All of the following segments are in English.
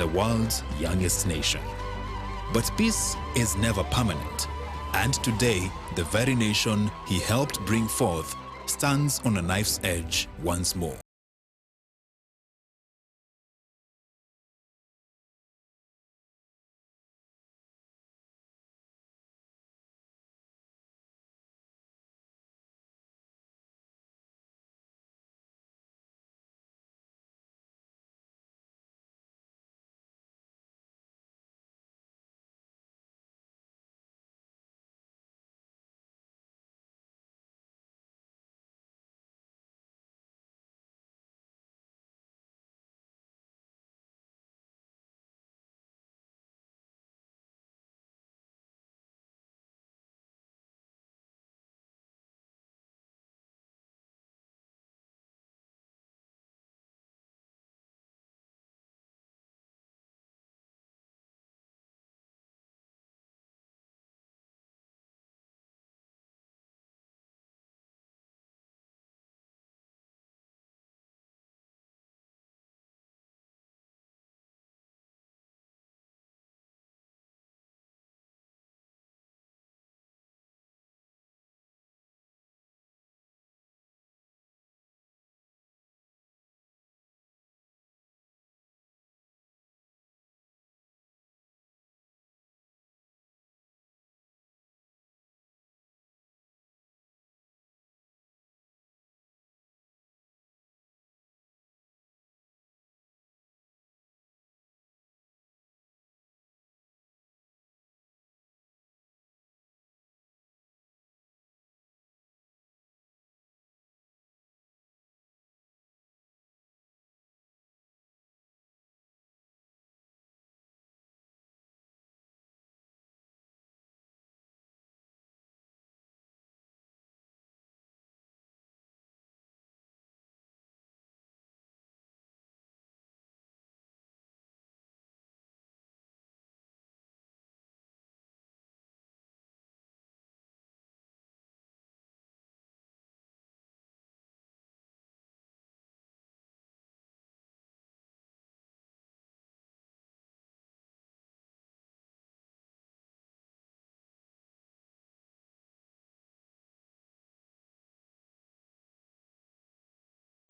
the world's youngest nation. But peace is never permanent, and today, the very nation he helped bring forth stands on a knife's edge once more.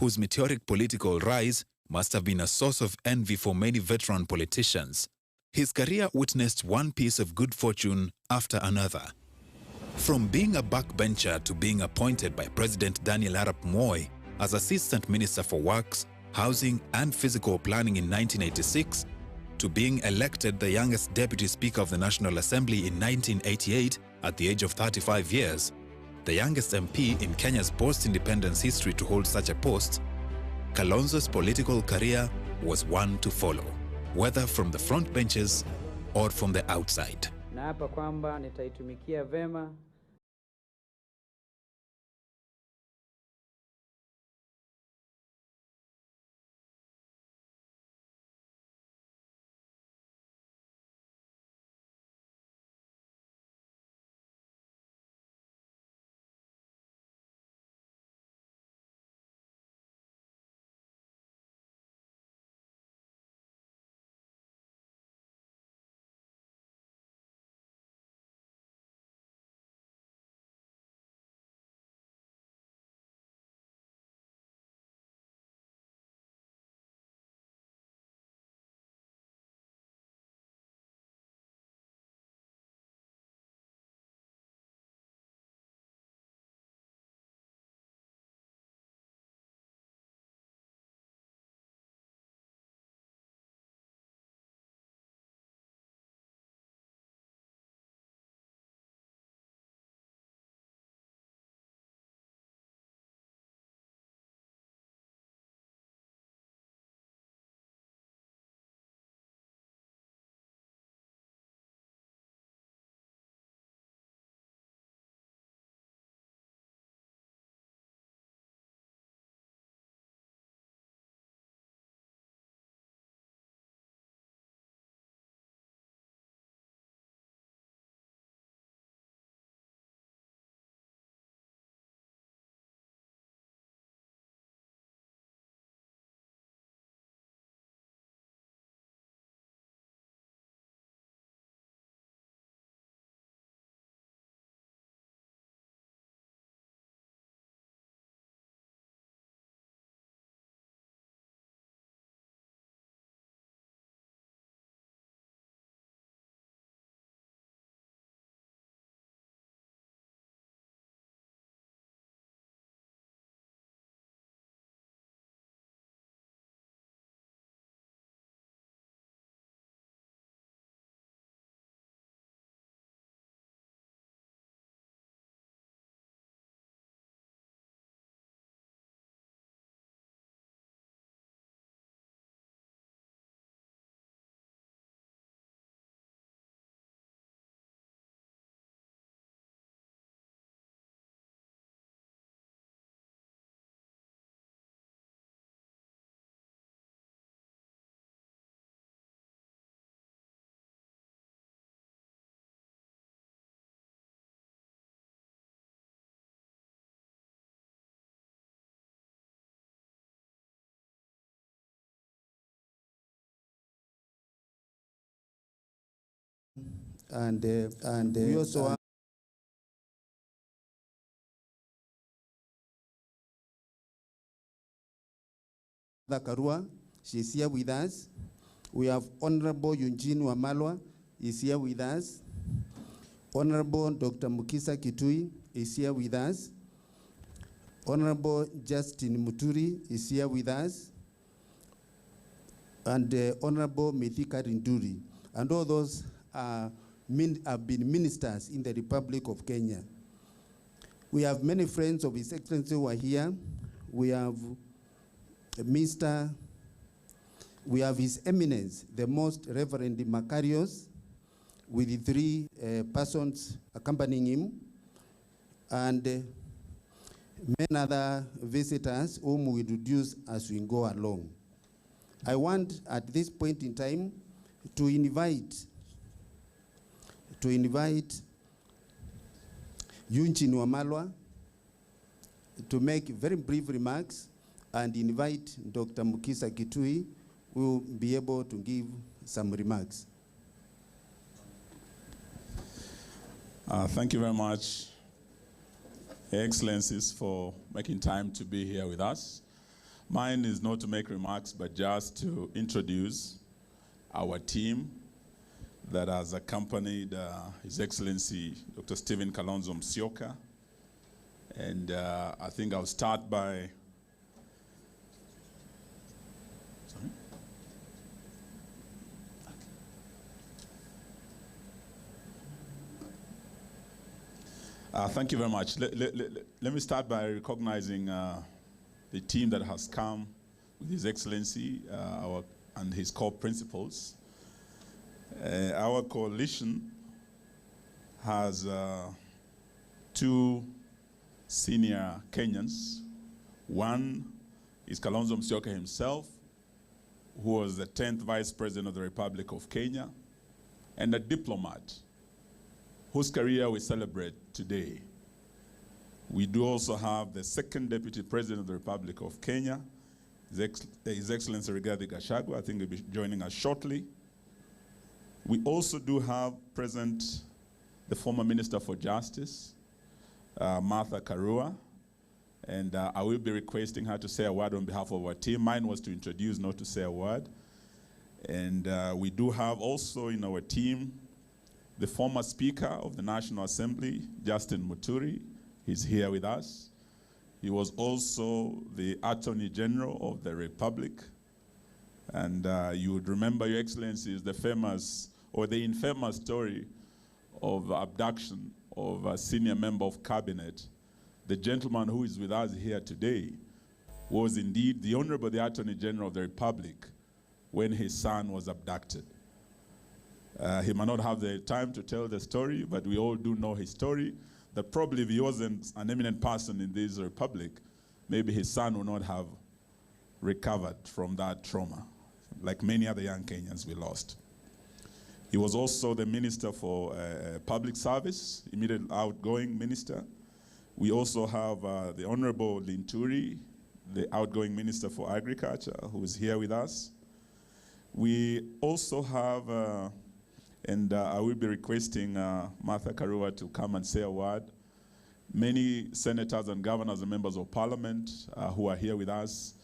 Whose meteoric political rise must have been a source of envy for many veteran politicians. His career witnessed one piece of good fortune after another. From being a backbencher to being appointed by President Daniel Arap Moi as Assistant Minister for Works, Housing and Physical Planning in 1986, to being elected the youngest Deputy Speaker of the National Assembly in 1988 at the age of 35 years, the youngest MP in Kenya's post-independence history to hold such a post, Kalonzo's political career was one to follow, whether from the front benches or from the outside. Naapa kwamba nitaitumikia vema and we also have Karua, she's here with us. We have Honorable Eugene Wamalwa is here with us. Honorable Dr. Mukisa Kitui is here with us. Honorable Justin Muturi is here with us. And Honorable Mithika Rinduri. And all those have been ministers in the Republic of Kenya. We have many friends of His Excellency who are here. We have we have His Eminence, the Most Reverend Macarius, with the 3 persons accompanying him, and many other visitors whom we introduce as we go along. I want at this point in time to invite Eugene Wamalwa to make very brief remarks, and invite Dr. Mukisa Kitui, who will be able to give some remarks. Thank you very much, Your Excellencies, for making time to be here with us. Mine is not to make remarks, but just to introduce our team that has accompanied His Excellency Dr. Stephen Kalonzo Musyoka. And I think I'll start by thank you very much. Let me start by recognizing the team that has come with His Excellency and his core principles. Our coalition has 2 senior Kenyans. One is Kalonzo Musyoka himself, who was the 10th Vice President of the Republic of Kenya, and a diplomat whose career we celebrate today. We do also have the 2nd Deputy President of the Republic of Kenya, His Excellency Rigathi Gachagua. I think he'll be joining us shortly. We also do have present the former Minister for Justice, Martha Karua, and I will be requesting her to say a word on behalf of our team. Mine was to introduce, not to say a word. And we do have also in our team the former Speaker of the National Assembly, Justin Muturi. He's here with us. He was also the Attorney General of the Republic. And you would remember, Your Excellency, is the famous or the infamous story of abduction of a senior member of cabinet. The gentleman who is with us here today was indeed the Honorable the Attorney General of the Republic when his son was abducted. He might not have the time to tell the story, but we all do know his story, that probably if he wasn't an eminent person in this republic, maybe his son would not have recovered from that trauma, like many other young Kenyans we lost. He was also the Minister for Public Service, immediate outgoing minister. We also have the Honorable Linturi, the outgoing Minister for Agriculture, who is here with us. We also have and I will be requesting Martha Karua to come and say a word. Many senators and governors and members of parliament who are here with us,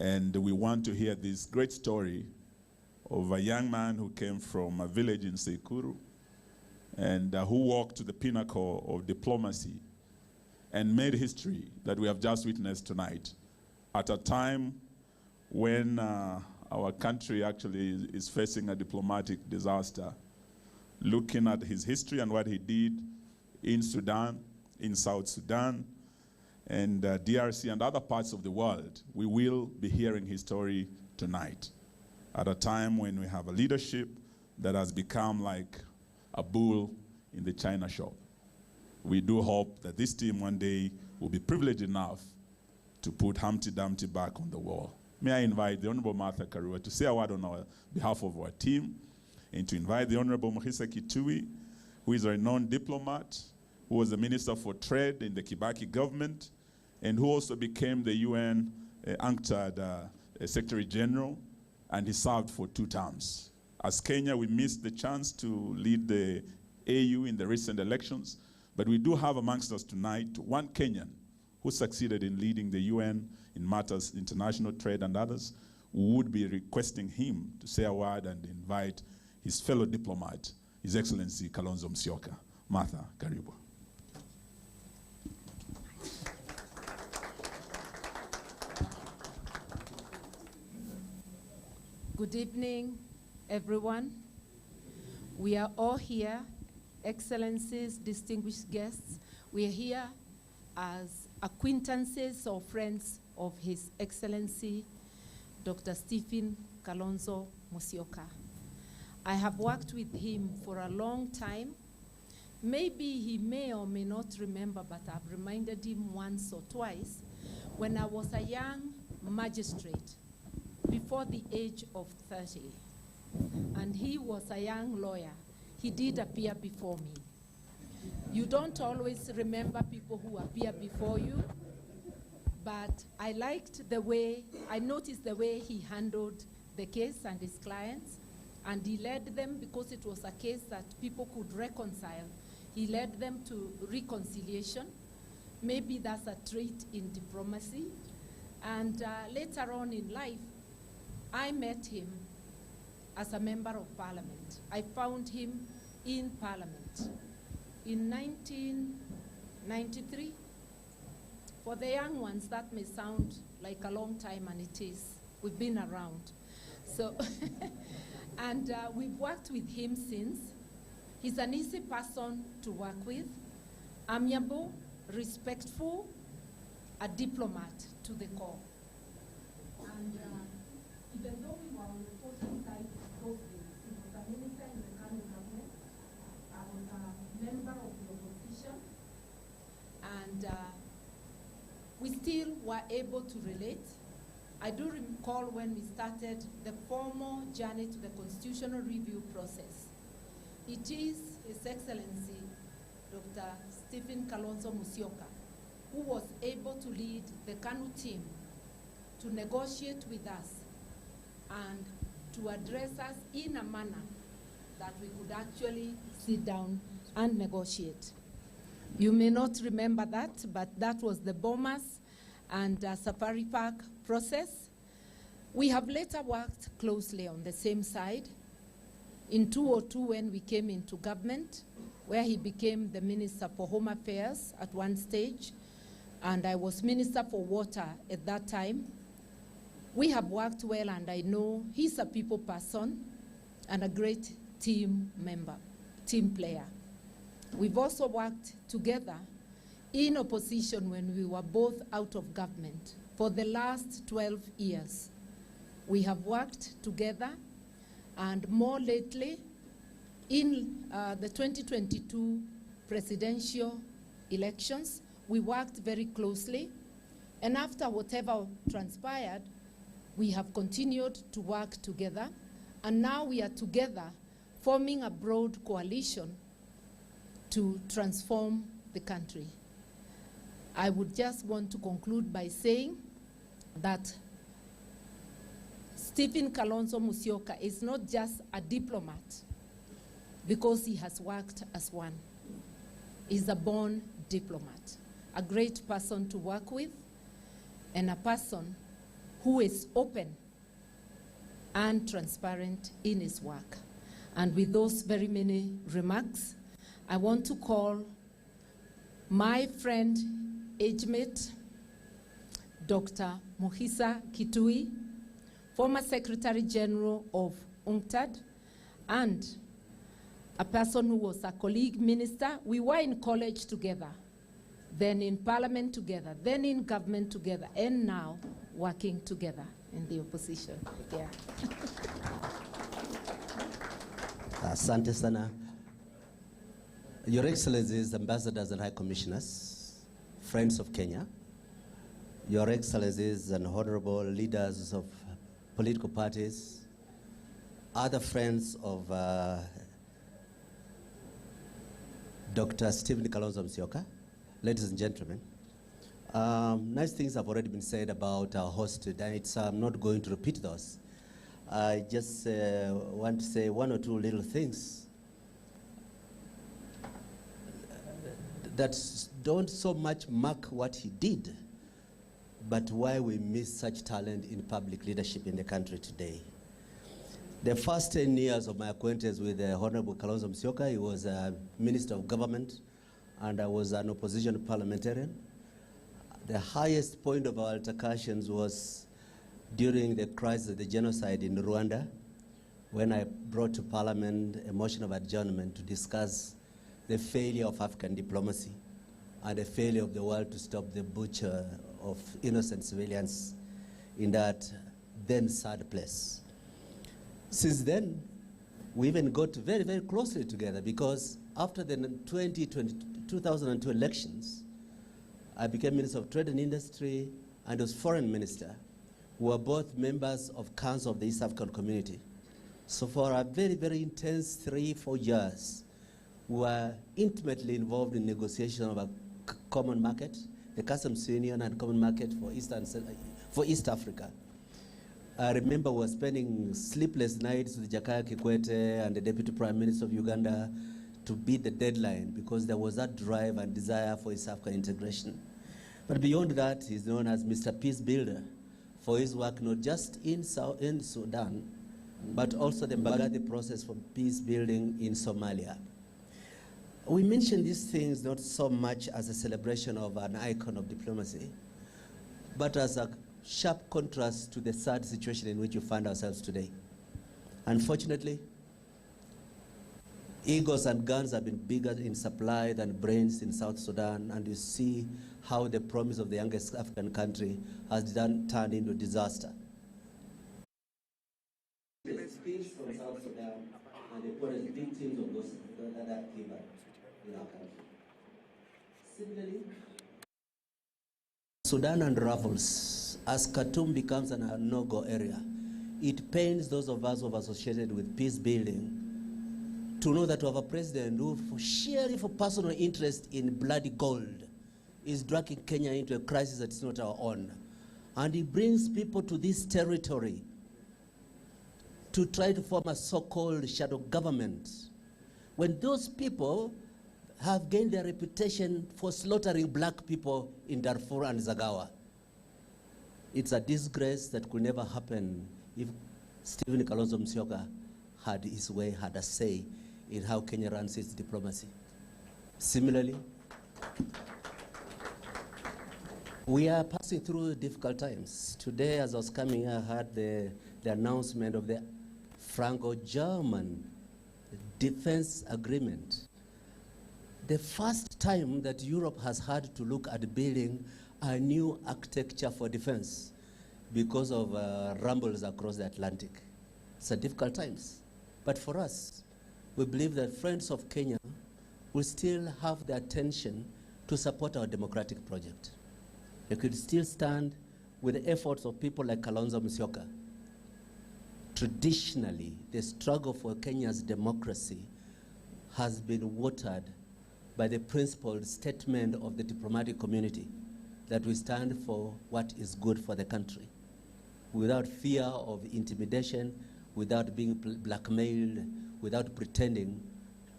and we want to hear this great story of a young man who came from a village in Sekuru and who walked to the pinnacle of diplomacy and made history that we have just witnessed tonight at a time when our country actually is facing a diplomatic disaster. Looking at his history and what he did in Sudan, in South Sudan, and DRC and other parts of the world, we will be hearing his story tonight at a time when we have a leadership that has become like a bull in the china shop. We do hope that this team one day will be privileged enough to put Humpty Dumpty back on the wall. May I invite the Honorable Martha Karua to say a word on behalf of our team, and to invite the Honorable Mukisa Kitui, who is a renowned diplomat, who was the Minister for Trade in the Kibaki government, and who also became the UN UNCTAD Secretary General, and he served for 2 terms As Kenya, we missed the chance to lead the AU in the recent elections, but we do have amongst us tonight one Kenyan who succeeded in leading the UN in matters international trade and others. We would be requesting him to say a word and invite his fellow diplomat, His Excellency Kalonzo Musyoka. Martha, karibu. Good evening, everyone. We are all here, Excellencies, distinguished guests. We are here as acquaintances or friends of His Excellency, Dr. Stephen Kalonzo Musyoka. I have worked with him for a long time. Maybe he may or may not remember, but I've reminded him once or twice when I was a young magistrate before the age of 30, and he was a young lawyer. He did appear before me. You don't always remember people who appear before you, but I liked the way, I noticed the way he handled the case and his clients, and he led them, because it was a case that people could reconcile, he led them to reconciliation. Maybe that's a trait in diplomacy. And later on in life, I met him as a member of parliament. I found him in parliament in 1993. For the young ones, that may sound like a long time, and it is. We've been around. So, and we've worked with him since. He's an easy person to work with, amiable, respectful, a diplomat to the core. And even though we were on the opposing side those days, he was a minister in the current government, I was a member of the opposition, and we still were able to relate. I do recall when we started the formal journey to the constitutional review process. It is His Excellency, Dr. Stephen Kalonzo Musyoka, who was able to lead the KANU team to negotiate with us and to address us in a manner that we could actually sit down and negotiate. You may not remember that, but that was the Bomas and Safari Park process. We have later worked closely on the same side. In 2002, when we came into government, where he became the Minister for Home Affairs at one stage, and I was Minister for Water at that time. We have worked well, and I know he's a people person and a great team member, team player. We've also worked together in opposition when we were both out of government for the last 12 years. We have worked together, and more lately, in the 2022 presidential elections, we worked very closely, and after whatever transpired, we have continued to work together, and now we are together forming a broad coalition to transform the country. I would just want to conclude by saying that Stephen Kalonzo Musyoka is not just a diplomat because he has worked as one. He's a born diplomat, a great person to work with, and a person who is open and transparent in his work. And with those very many remarks, I want to call my friend, age mate, Dr. Muhisa Kitui, former Secretary General of UNCTAD, and a person who was a colleague minister. We were in college together, then in parliament together, then in government together, and now working together in the opposition. Yeah. Asante sana. Your Excellencies, Ambassadors and High Commissioners, friends of Kenya, Your Excellencies and honorable leaders of political parties, other friends of Dr. Stephen Kalonzo Musyoka, ladies and gentlemen. Nice things have already been said about our host today. I'm not going to repeat those. I just want to say one or two little things that don't so much mark what he did, but why we miss such talent in public leadership in the country today. The first 10 years of my acquaintance with Honorable Kalonzo Musyoka, he was a Minister of Government, and I was an opposition parliamentarian. The highest point of our altercations was during the crisis of the genocide in Rwanda, when I brought to Parliament a motion of adjournment to discuss the failure of African diplomacy and the failure of the world to stop the butcher of innocent civilians in that then sad place. Since then, we even got very, very closely together, because after the 2002 elections, I became Minister of Trade and Industry and was Foreign Minister, who were both members of Council of the East African Community. So for a very, very intense 3-4 years, we were intimately involved in negotiation of a common market, the customs union and common market for East Africa. I remember we were spending sleepless nights with Jakaya Kikwete and the Deputy Prime Minister of Uganda to beat the deadline, because there was that drive and desire for East African integration. But beyond that, he's known as Mr. Peace Builder for his work not just in Sudan, but also the Mbagathi process for peace building in Somalia. We mention these things not so much as a celebration of an icon of diplomacy, but as a sharp contrast to the sad situation in which we find ourselves today. Unfortunately, egos and guns have been bigger in supply than brains in South Sudan, and you see how the promise of the youngest African country has turned into disaster. The speech from South Sudan and the poorest victims of those that fever in our country. Similarly, Sudan unravels as Khartoum becomes a no-go area. It pains those of us who have associated with peace building to know that we have a president who, sheerly for personal interest in bloody gold, is dragging Kenya into a crisis that's not our own. And he brings people to this territory to try to form a so-called shadow government, when those people have gained their reputation for slaughtering black people in Darfur and Zagawa. It's a disgrace that could never happen if Stephen Kalonzo Musyoka had his way, had a say in how Kenya runs its diplomacy. Similarly, we are passing through difficult times. Today, as I was coming, I heard the announcement of the Franco-German defense agreement. The first time that Europe has had to look at building a new architecture for defense because of rumbles across the Atlantic. It's a difficult times. But for us, we believe that friends of Kenya will still have the attention to support our democratic project. They could still stand with the efforts of people like Kalonzo Musyoka. Traditionally, the struggle for Kenya's democracy has been watered by the principled statement of the diplomatic community that we stand for what is good for the country, without fear of intimidation, without being blackmailed, without pretending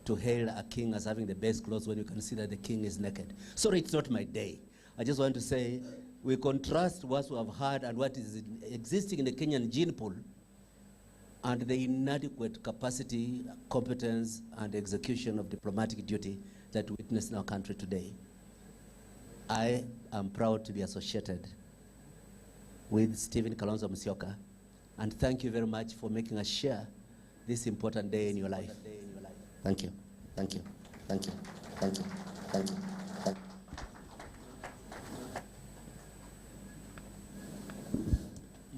to hail a king as having the best clothes when you can see that the king is naked. Sorry, it's not my day. I just want to say we contrast what we have heard and what is existing in the Kenyan gene pool and the inadequate capacity, competence, and execution of diplomatic duty that we witness in our country today. I am proud to be associated with Stephen Kalonzo Musyoka, and thank you very much for making us share this important day in your life. Thank you, thank you, thank you, thank you, thank you. Thank you.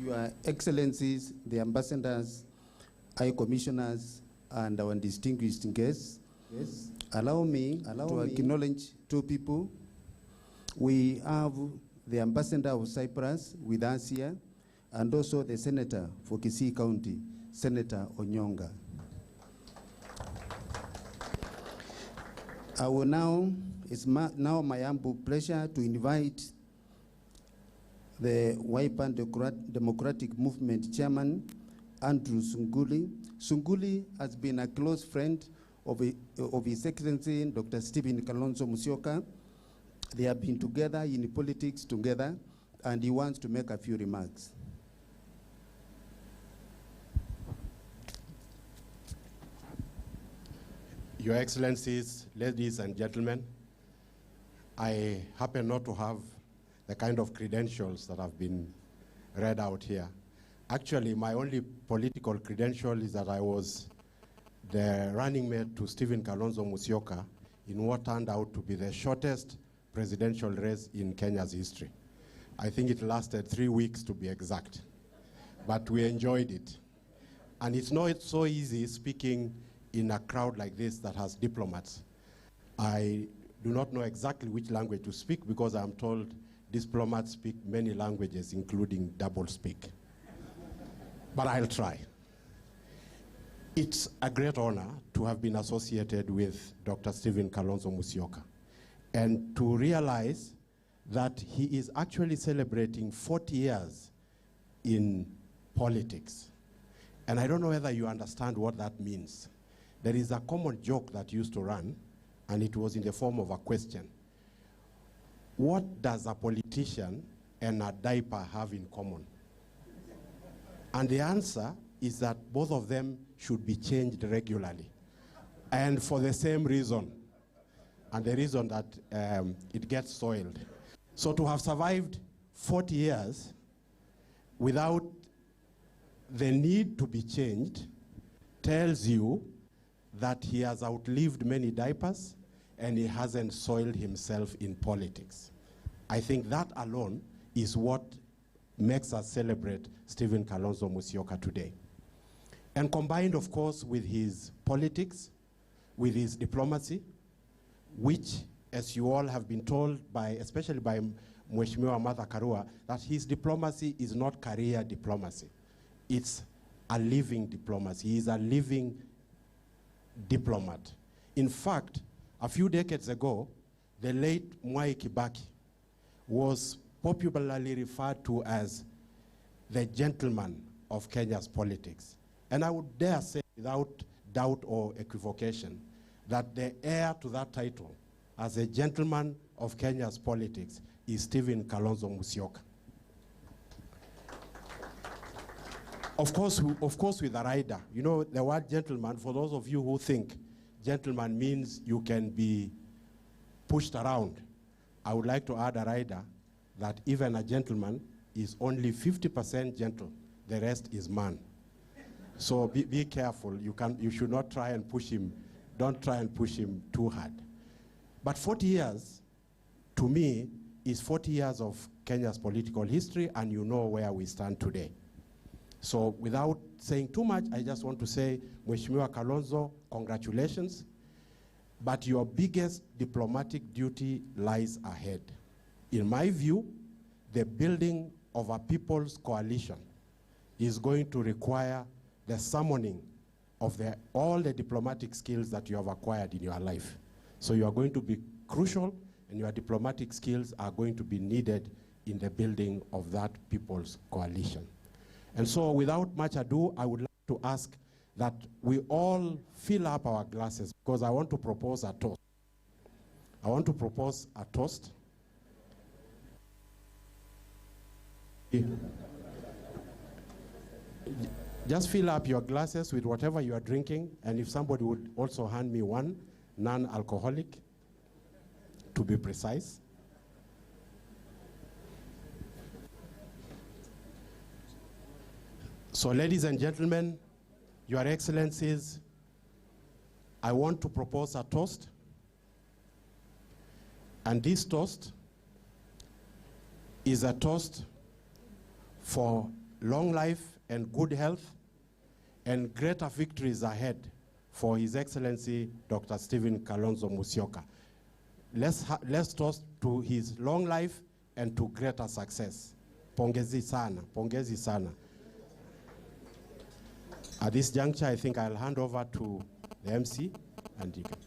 Your Excellencies, the ambassadors, high commissioners, and our distinguished guests, yes, allow me to acknowledge two people. We have the ambassador of Cyprus with us here, and also the senator for Kisii County, Senator Onyonga. I will now, it's now my humble pleasure to invite the Wiper Democratic Movement Chairman Andrew Sunguli. Sunguli has been a close friend of His Excellency Dr. Stephen Kalonzo Musyoka. They have been together in politics together, and he wants to make a few remarks. Your Excellencies, ladies and gentlemen, I happen not to have the kind of credentials that have been read out here. Actually, my only political credential is that I was the running mate to Stephen Kalonzo Musyoka in what turned out to be the shortest presidential race in Kenya's history. I think it lasted 3 weeks to be exact, but we enjoyed it. And it's not so easy speaking in a crowd like this that has diplomats. I do not know exactly which language to speak because I'm told diplomats speak many languages, including double speak. But I'll try. It's a great honor to have been associated with Dr. Stephen Kalonzo Musyoka and to realize that he is actually celebrating 40 years in politics. And I don't know whether you understand what that means. There is a common joke that used to run, and it was in the form of a question. What does a politician and a diaper have in common? And the answer is that both of them should be changed regularly, and for the same reason, and the reason that it gets soiled. So to have survived 40 years without the need to be changed tells you that he has outlived many diapers and he hasn't soiled himself in politics. I think that alone is what makes us celebrate Stephen Kalonzo Musyoka today. And combined, of course, with his politics, with his diplomacy, which, as you all have been told, especially by Mheshimiwa Martha Karua, that his diplomacy is not career diplomacy. It's a living diplomacy. He is a living diplomat. In fact, a few decades ago, the late Mwai Kibaki was popularly referred to as the gentleman of Kenya's politics. And I would dare say, without doubt or equivocation, that the heir to that title as a gentleman of Kenya's politics is Stephen Kalonzo Musyoka. Of course, with a rider. You know, the word gentleman, for those of you who think gentleman means you can be pushed around, I would like to add a rider that even a gentleman is only 50% gentle. The rest is man. So be careful. You should not try and push him. Don't try and push him too hard. But 40 years, to me, is 40 years of Kenya's political history, and you know where we stand today. So without saying too much, I just want to say, Mheshimiwa Kalonzo, congratulations. But your biggest diplomatic duty lies ahead. In my view, the building of a people's coalition is going to require the summoning of all the diplomatic skills that you have acquired in your life. So you are going to be crucial, and your diplomatic skills are going to be needed in the building of that people's coalition. And so without much ado, I would like to ask that we all fill up our glasses, because I want to propose a toast. I want to propose a toast. Just fill up your glasses with whatever you are drinking, and if somebody would also hand me one, non-alcoholic, to be precise. So, ladies and gentlemen, Your Excellencies, I want to propose a toast. And this toast is a toast for long life and good health and greater victories ahead for His Excellency Dr. Stephen Kalonzo Musyoka. Let's toast to his long life and to greater success. Pongezi sana, pongezi sana. At this juncture, I think I'll hand over to the MC, and you can.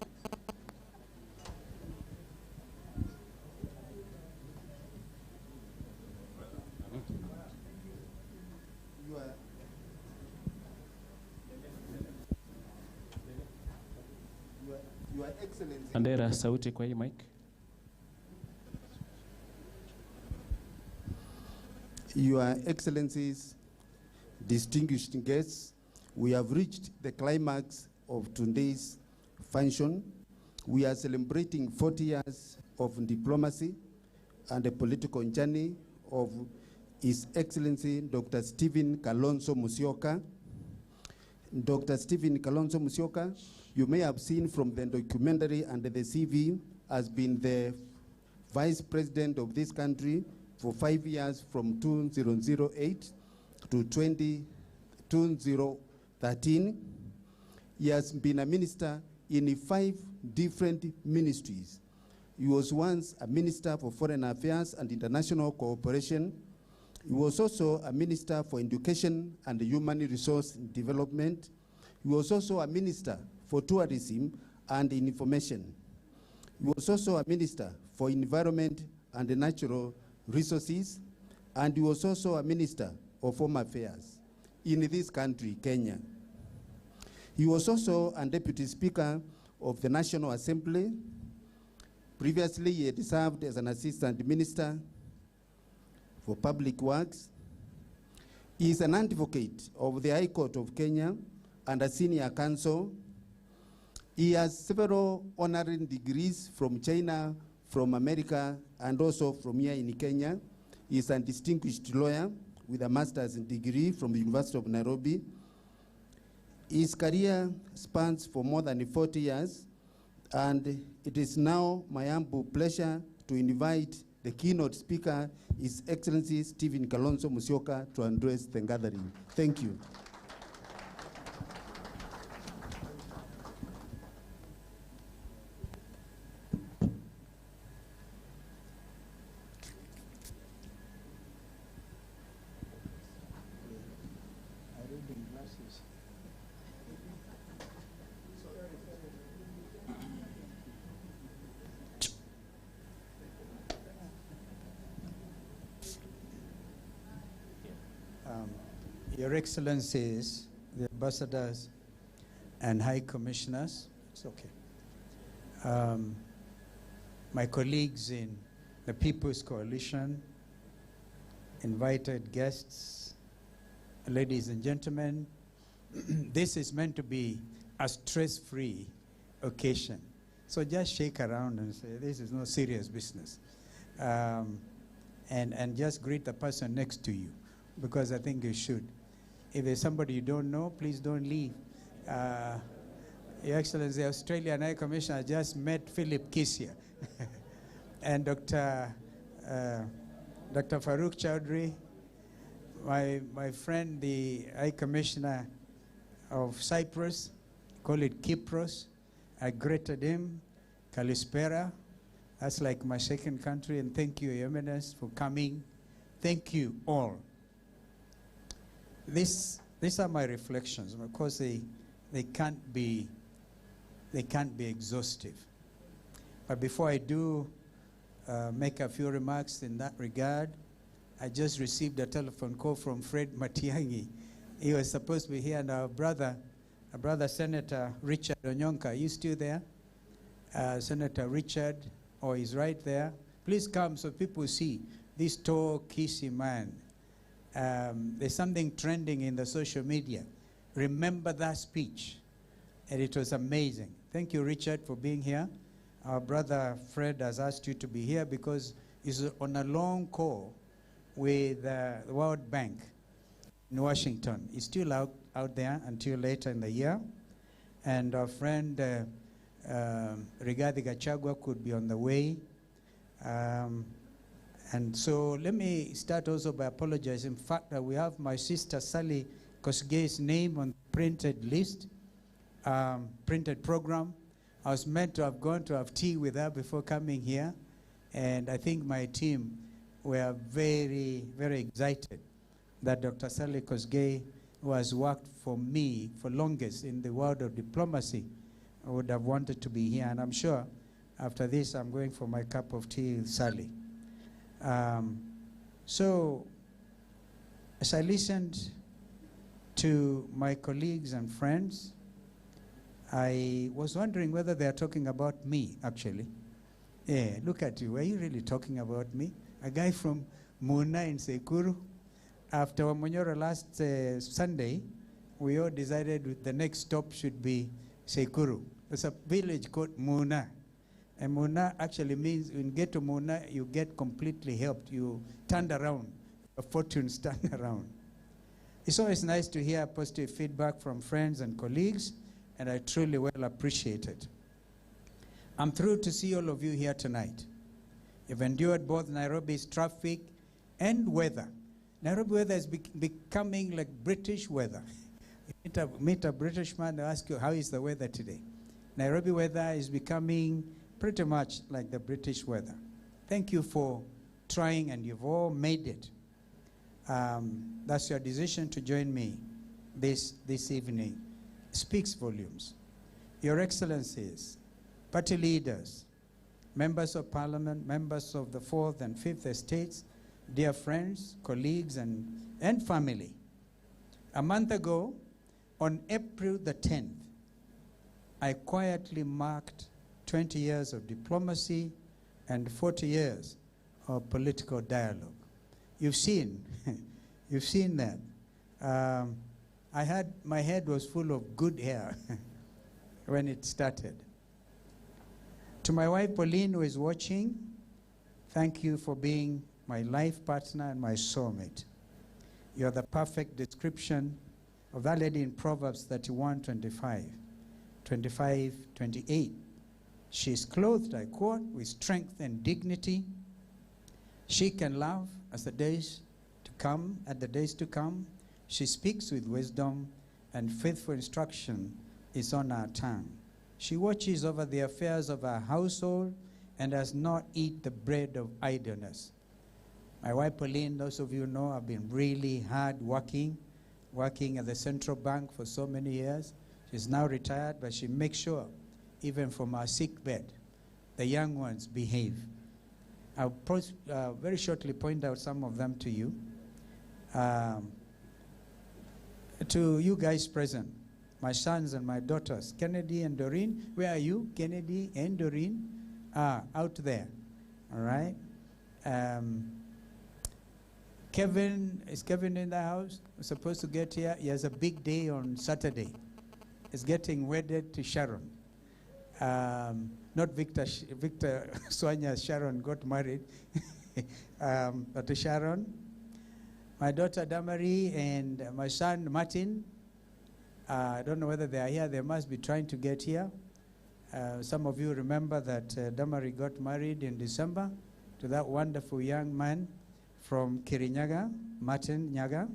Your Excellency. Andera, sauti kwa hii mic. Your Excellencies, distinguished guests, we have reached the climax of today's function. We are celebrating 40 years of diplomacy and the political journey of His Excellency Dr. Stephen Kalonzo Musyoka. Dr. Stephen Kalonzo Musyoka, you may have seen from the documentary and the CV, has been the Vice President of this country for 5 years from 2008 to 2013. He has been a minister in 5 different ministries. He was once a Minister for Foreign Affairs and International Cooperation. He was also a Minister for Education and Human Resource Development. He was also a Minister for Tourism and Information. He was also a Minister for Environment and Natural Resources, and he was also a Minister of Home Affairs in this country, Kenya. He was also a Deputy Speaker of the National Assembly. Previously, he had served as an Assistant Minister for Public Works. He is an advocate of the High Court of Kenya and a senior counsel. He has several honorary degrees from China, from America, and also from here in Kenya. He is a distinguished lawyer with a master's degree from the University of Nairobi. His career spans for more than 40 years, and it is now my humble pleasure to invite the keynote speaker, His Excellency Stephen Kalonzo Musyoka, to address the gathering. Thank you. Your Excellencies, the ambassadors and high commissioners, it's okay. My colleagues in the People's Coalition, invited guests, ladies and gentlemen, this is meant to be a stress-free occasion. So just shake around and say, this is no serious business. And just greet the person next to you, because I think you should. If there's somebody you don't know, please don't leave. Your Excellency, the Australian High Commissioner just met Philip Kisia. And Dr. Farouk Chowdhury, my friend, the High Commissioner of Cyprus, call it Kypros. I greeted him, Kalispera. That's like my second country, and thank you, Your Eminence, for coming. Thank you all. These are my reflections. Of course, they can't be exhaustive. But before I do make a few remarks in that regard, I just received a telephone call from Fred Matiang'i. He was supposed to be here, and our brother Senator Richard Onyonka, are you still there? Senator Richard, he's right there. Please come so people see this tall, kissy man. There's something trending in the social media. Remember that speech. And it was amazing. Thank you, Richard, for being here. Our brother Fred has asked you to be here because he's on a long call with the World Bank in Washington. He's still out there until later in the year. And our friend Rigathi Gachagua could be on the way. And so let me start also by apologizing. In fact, we have my sister Sally Kosgei's name on the printed list, printed program. I was meant to have gone to have tea with her before coming here. And I think my team were very, very excited that Dr. Sally Kosgei, who has worked for me for longest in the world of diplomacy, would have wanted to be here. And I'm sure after this, I'm going for my cup of tea with Sally. So as I listened to my colleagues and friends, I was wondering whether they are talking about me, actually. Yeah, look at you. Were you really talking about me? A guy from Muna in Sekuru. After Wamonyoro last Sunday, we all decided the next stop should be Sekuru. There's a village called Muna. And Muna actually means when you get to Muna, you get completely helped. You turned around. Your fortunes turned around. It's always nice to hear positive feedback from friends and colleagues, and I truly well appreciate it. I'm thrilled to see all of you here tonight. You've endured both Nairobi's traffic and weather. Nairobi weather is becoming like British weather. You meet a British man, they ask you, how is the weather today? Nairobi weather is becoming pretty much like the British weather. Thank you for trying, and you've all made it. That's your decision to join me this evening. Speaks volumes. Your Excellencies, party leaders, members of parliament, members of the 4th and 5th estates, dear friends, colleagues, and family. A month ago, on April the 10th, I quietly marked 20 years of diplomacy and 40 years of political dialogue. You've seen, you've seen that. My head was full of good hair when it started. To my wife, Pauline, who is watching, thank you for being my life partner and my soulmate. You're the perfect description of that lady in Proverbs 31:25-28. She is clothed, I quote, with strength and dignity. She can love as the days to come, at the days to come. She speaks with wisdom, and faithful instruction is on her tongue. She watches over the affairs of her household and does not eat the bread of idleness. My wife Pauline, those of you know, have been really hard working at the central bank for so many years. She's now retired, but she makes sure, even from her sick bed, the young ones behave. I'll very shortly point out some of them to you. To you guys present, my sons and my daughters, Kennedy and Doreen. Where are you? Kennedy and Doreen? Out there. All right. Kevin, is Kevin in the house? We're supposed to get here. He has a big day on Saturday. He's getting wedded to Sharon. Not Victor Swanya, Sharon got married. But to Sharon. My daughter Damari and my son Martin. I don't know whether they are here. They must be trying to get here. Some of you remember that Damari got married in December to that wonderful young man from Kirinyaga, Martin Nyaga.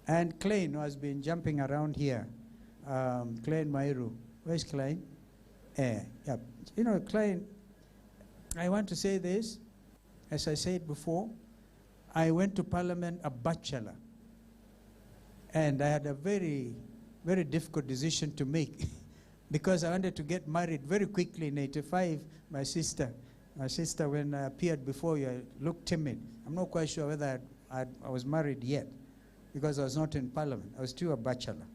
And Klein, who has been jumping around here. Klein Mairu. Where's Klein? Yeah. You know, Klein, I want to say this, as I said before, I went to Parliament a bachelor. And I had a very, very difficult decision to make because I wanted to get married very quickly in '85. My sister, when I appeared before you, looked timid. I'm not quite sure whether I was married yet because I was not in Parliament. I was still a bachelor.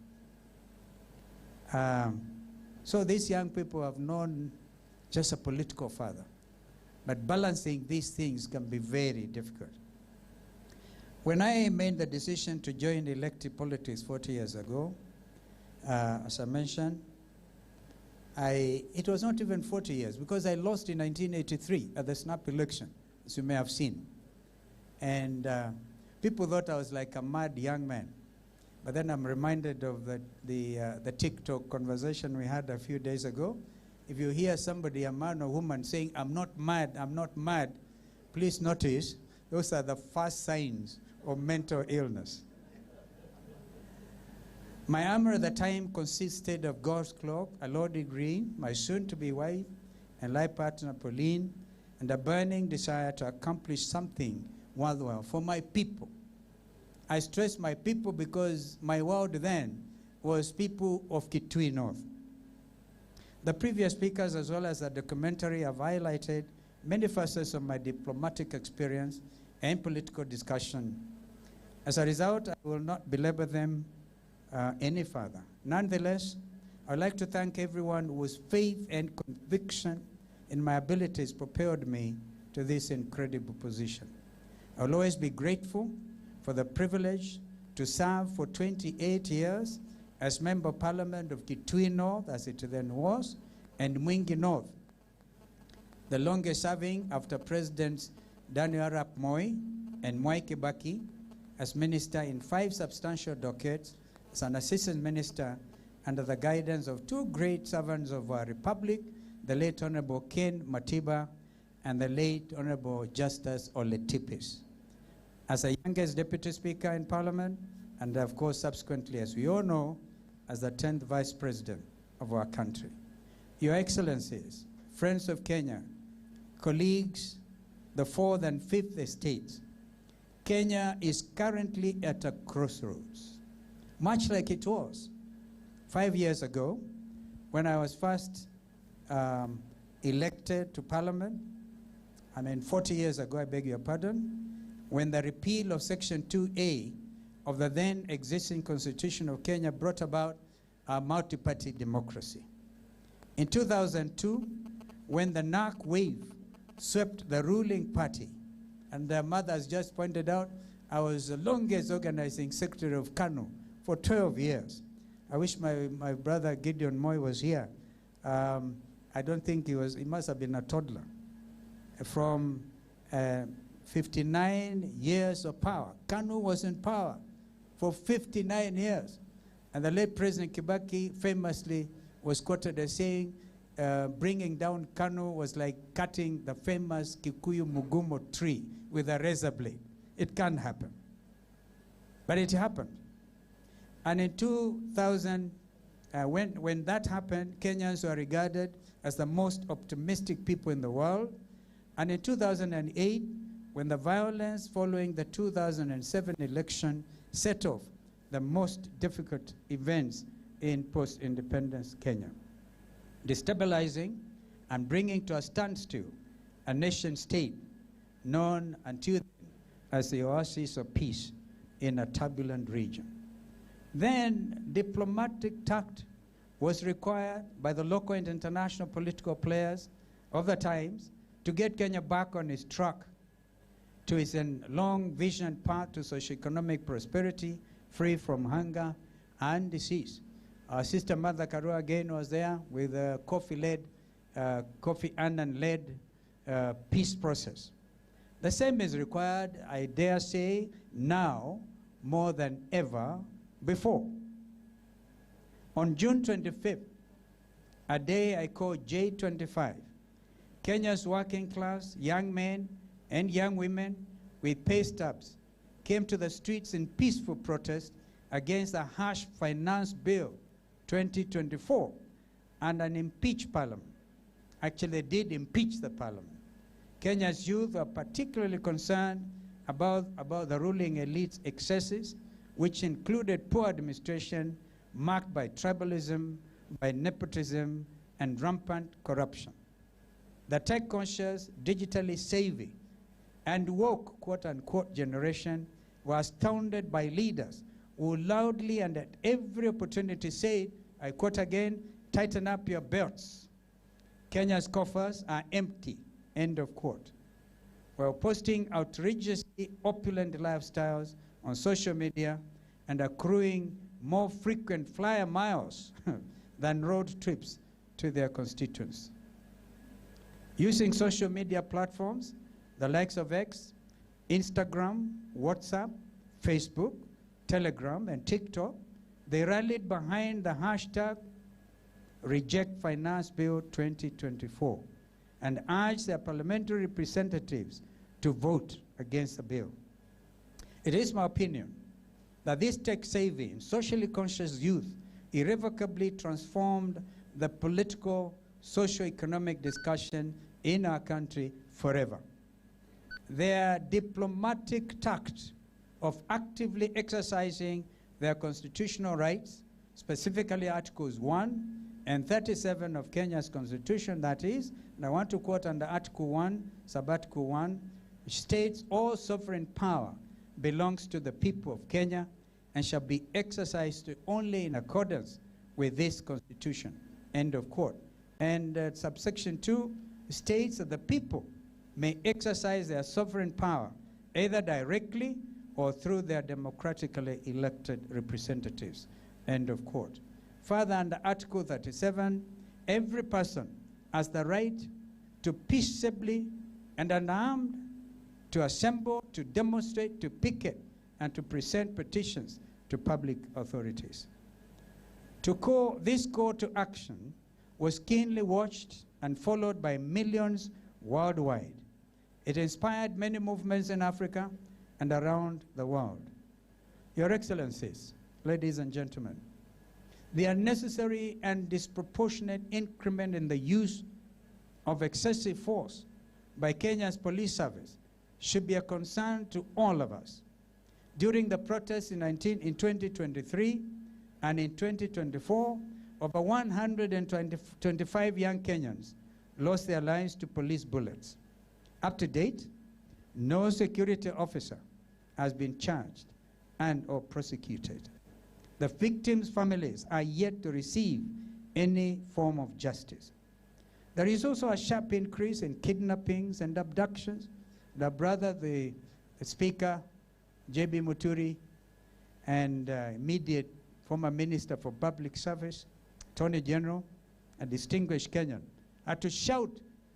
So these young people have known just a political father. But balancing these things can be very difficult. When I made the decision to join elective politics 40 years ago, as I mentioned, it was not even 40 years because I lost in 1983 at the snap election, as you may have seen. And people thought I was like a mad young man. But then I'm reminded of the TikTok conversation we had a few days ago. If you hear somebody, a man or woman, saying, I'm not mad, please notice those are the first signs of mental illness. My armor at the time consisted of God's cloak, a law degree, my soon-to-be wife and life partner Pauline, and a burning desire to accomplish something worthwhile for my people. I stress my people because my world then was people of Kitui North. The previous speakers, as well as the documentary, have highlighted many facets of my diplomatic experience and political discussion. As a result, I will not belabor them any further. Nonetheless, I'd like to thank everyone whose faith and conviction in my abilities propelled me to this incredible position. I'll always be grateful for the privilege to serve for 28 years as Member of Parliament of Kitui North, as it then was, and Mwingi North, the longest serving after Presidents Daniel Arap Moi and Mwai Kibaki as Minister in 5 substantial decades, as an Assistant Minister under the guidance of 2 great servants of our Republic, the late Honorable Ken Matiba and the late Honorable Justice Oletipis. As the youngest Deputy Speaker in Parliament, and of course subsequently, as we all know, as the 10th Vice President of our country. Your Excellencies, friends of Kenya, colleagues, the 4th and 5th estates, Kenya is currently at a crossroads, much like it was 5 years ago when I was first elected to Parliament. 40 years ago, I beg your pardon, when the repeal of Section 2A of the then existing Constitution of Kenya brought about a multi-party democracy. In 2002, when the NARC wave swept the ruling party, and their mother has just pointed out, I was the longest organizing secretary of KANU for 12 years. I wish my brother Gideon Moi was here. I don't think he was, he must have been a toddler. From 59 years of power. KANU was in power for 59 years. And the late President Kibaki famously was quoted as saying, bringing down KANU was like cutting the famous Kikuyu Mugumo tree with a razor blade. It can't happen. But it happened. And in 2000, when that happened, Kenyans were regarded as the most optimistic people in the world. And in 2008, when the violence following the 2007 election set off the most difficult events in post-independence Kenya, destabilizing and bringing to a standstill a nation state known until then as the oasis of peace in a turbulent region. Then diplomatic tact was required by the local and international political players of the times to get Kenya back on its track to its long vision path to socio-economic prosperity, free from hunger and disease. Our sister Mother Karua again was there with a Kofi Annan-led peace process. The same is required, I dare say, now more than ever before. On June 25th, a day I call J25, Kenya's working class, young men and young women with pay stubs came to the streets in peaceful protest against the harsh finance bill 2024 and an impeached parliament. Actually, they did impeach the parliament. Kenya's youth are particularly concerned about the ruling elite's excesses, which included poor administration marked by tribalism, by nepotism, and rampant corruption. The tech-conscious, digitally savvy, and woke, quote-unquote, generation were astounded by leaders who loudly and at every opportunity said, I quote again, tighten up your belts. Kenya's coffers are empty, end of quote. While posting outrageously opulent lifestyles on social media and accruing more frequent flyer miles than road trips to their constituents. Using social media platforms, the likes of X, Instagram, WhatsApp, Facebook, Telegram, and TikTok, they rallied behind the hashtag Reject Finance Bill 2024 and urged their parliamentary representatives to vote against the bill. It is my opinion that this tech-savvy and socially conscious youth irrevocably transformed the political, socio-economic discussion in our country forever. Their diplomatic tact of actively exercising their constitutional rights, specifically Articles 1 and 37 of Kenya's Constitution, that is, and I want to quote under Article 1, Sub-Article 1, which states all sovereign power belongs to the people of Kenya and shall be exercised only in accordance with this Constitution, end of quote. And subsection 2 states that the people may exercise their sovereign power either directly or through their democratically elected representatives, end of quote. Further, under Article 37, every person has the right to peaceably and unarmed to assemble, to demonstrate, to picket, and to present petitions to public authorities. This call to action was keenly watched and followed by millions worldwide. It inspired many movements in Africa and around the world. Your Excellencies, ladies and gentlemen, the unnecessary and disproportionate increment in the use of excessive force by Kenya's police service should be a concern to all of us. During the protests in 2023 and in 2024, over 125 young Kenyans lost their lives to police bullets. Up to date, no security officer has been charged and or prosecuted. The victims' families are yet to receive any form of justice. There is also a sharp increase in kidnappings and abductions. The brother, the Speaker, J.B. Muturi, and immediate former Minister for Public Service, Attorney General, a distinguished Kenyan, had to shout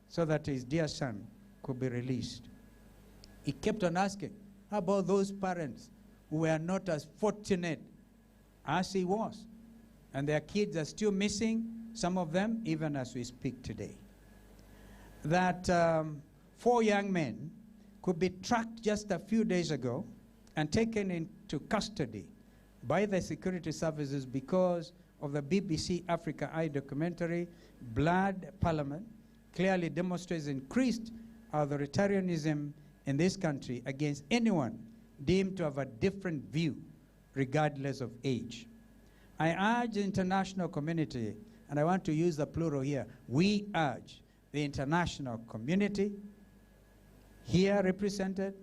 so that his dear son could be released. He kept on asking, how about those parents who were not as fortunate as he was? And their kids are still missing, some of them even as we speak today. That 4 young men could be tracked just a few days ago and taken into custody by the security services because of the BBC Africa Eye documentary, Blood Parliament, clearly demonstrates increased authoritarianism in this country against anyone deemed to have a different view, regardless of age. I urge the international community, and I want to use the plural here, we urge the international community here represented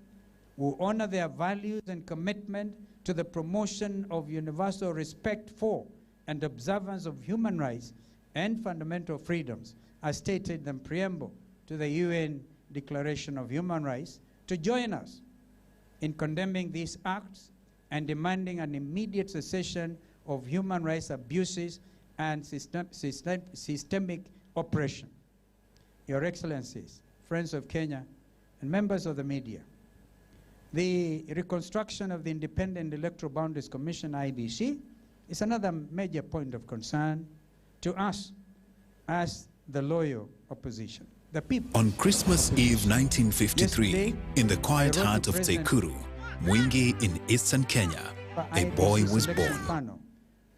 who honor their values and commitment to the promotion of universal respect for and observance of human rights and fundamental freedoms, as stated in the preamble to the UN Declaration of Human Rights, to join us in condemning these acts and demanding an immediate cessation of human rights abuses and systemic oppression. Your Excellencies, friends of Kenya, and members of the media, the reconstruction of the Independent Electoral Boundaries Commission, IBC, is another major point of concern to us as the loyal opposition. The people. On Christmas Eve 1953, Yesterday, in the quiet I wrote heart to of President Tekuru, Mwingi in eastern Kenya, a boy was born. Panel,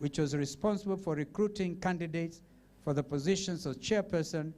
which was responsible for recruiting candidates for the positions of chairperson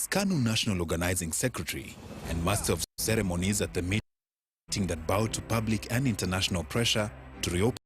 KANU National Organizing Secretary and Master of Ceremonies at the meeting that bowed to public and international pressure to reopen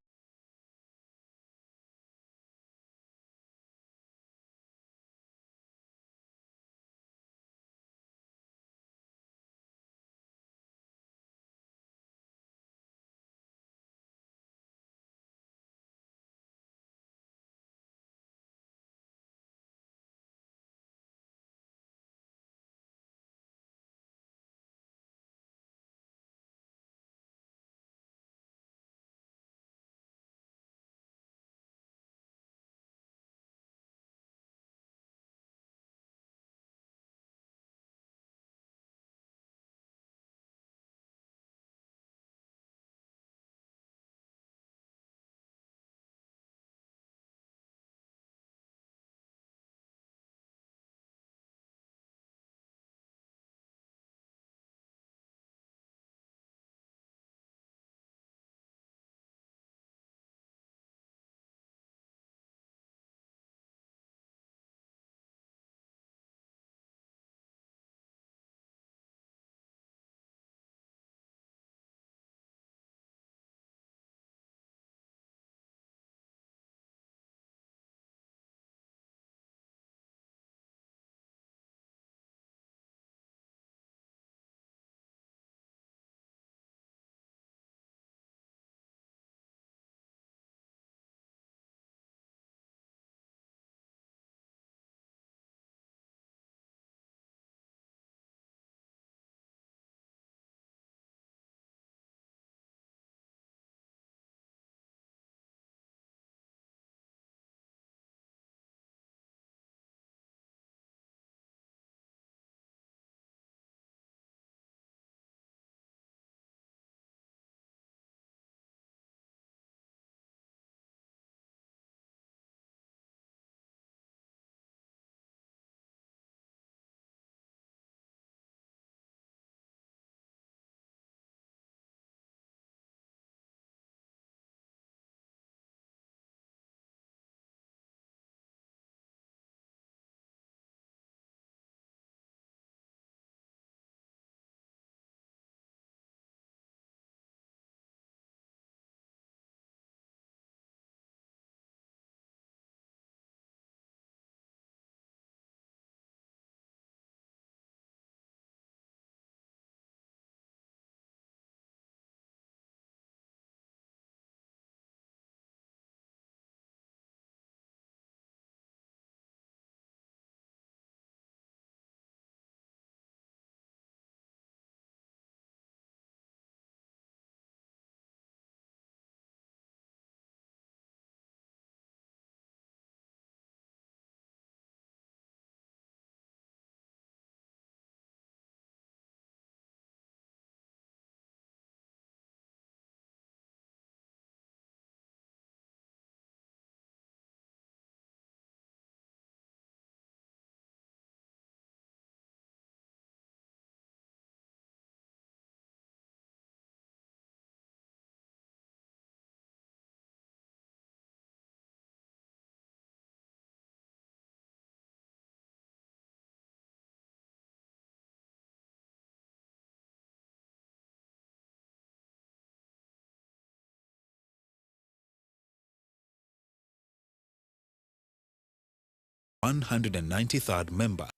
the 193rd member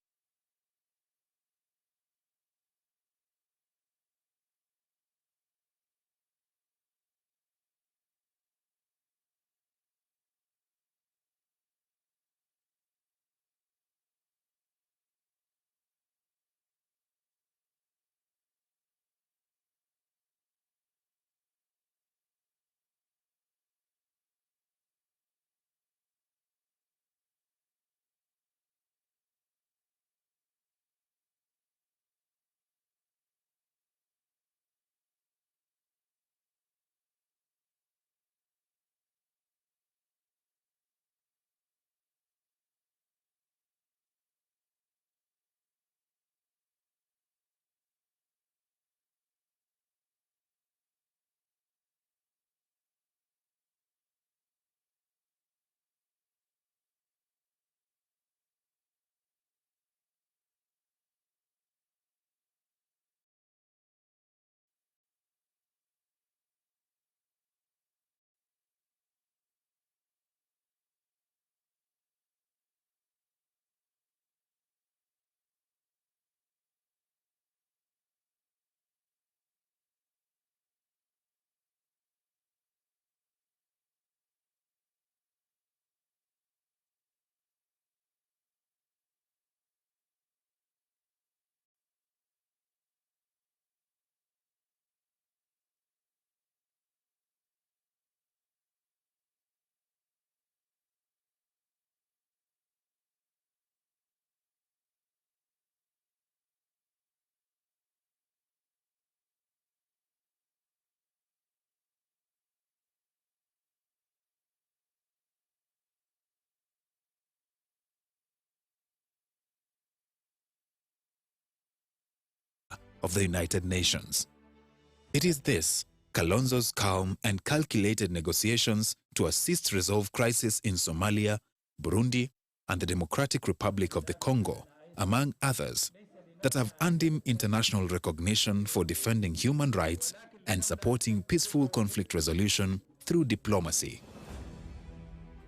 of the United Nations. It is this, Kalonzo's calm and calculated negotiations to assist resolve crisis in Somalia, Burundi, and the Democratic Republic of the Congo, among others, that have earned him international recognition for defending human rights and supporting peaceful conflict resolution through diplomacy.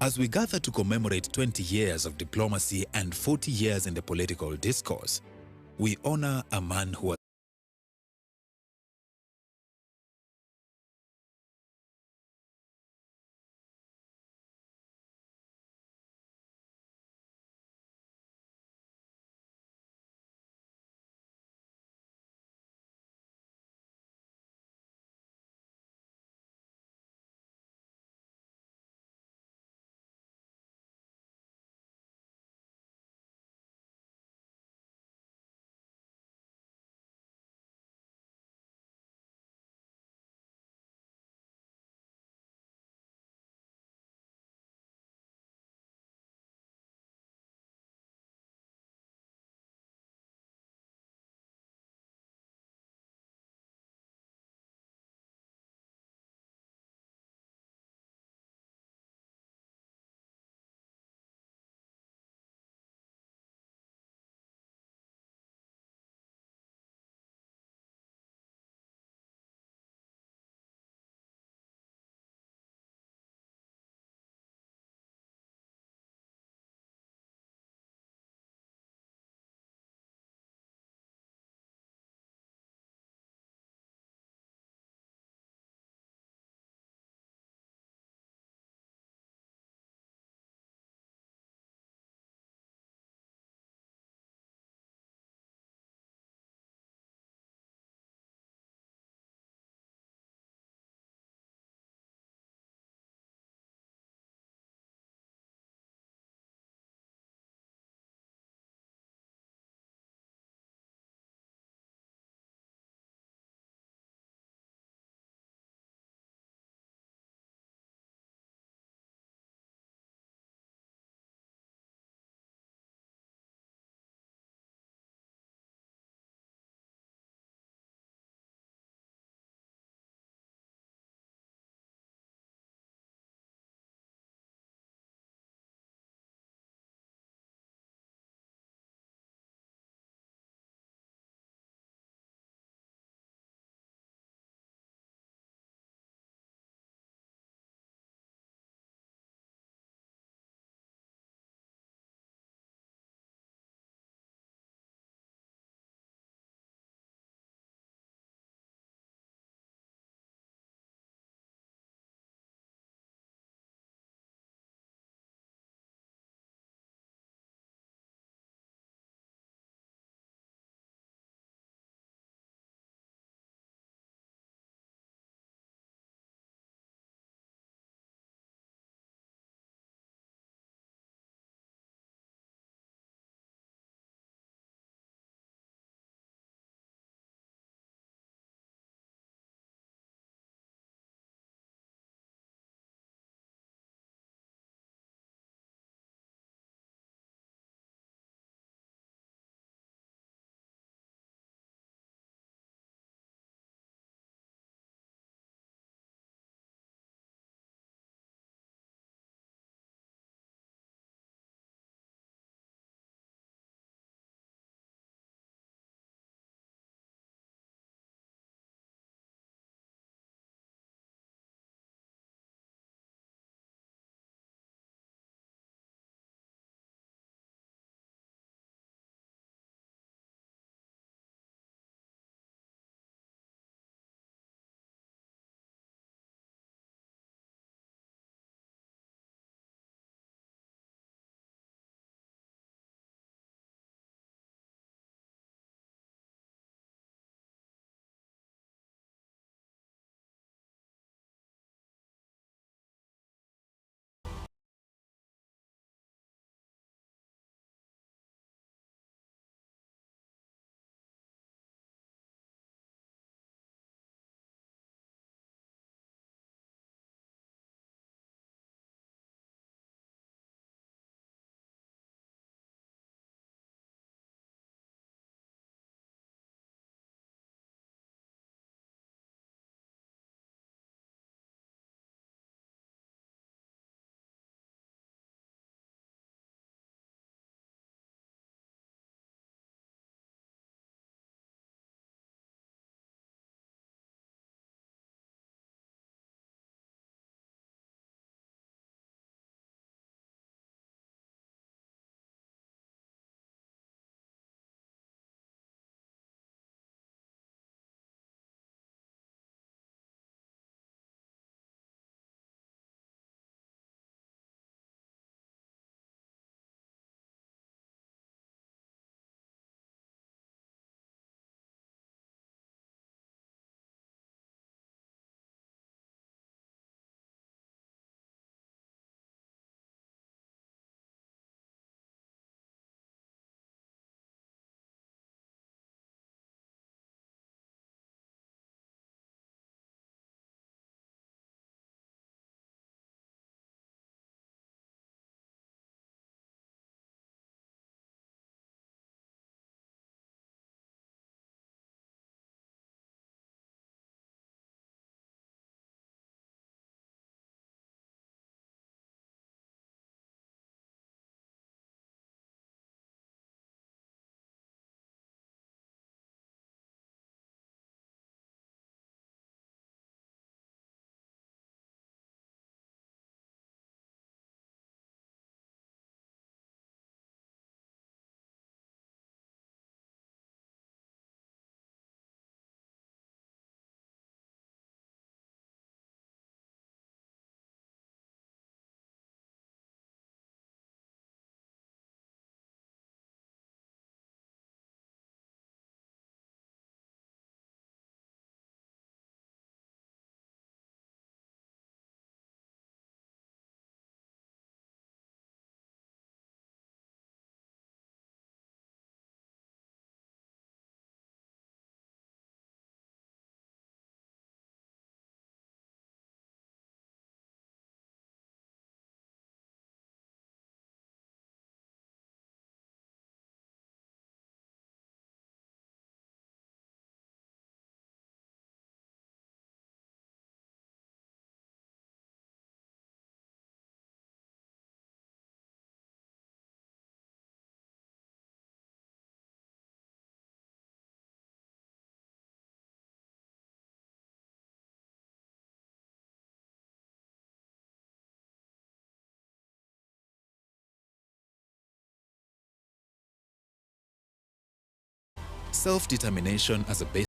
As we gather to commemorate 20 years of diplomacy and 40 years in the political discourse, we honor a man who self-determination as a base.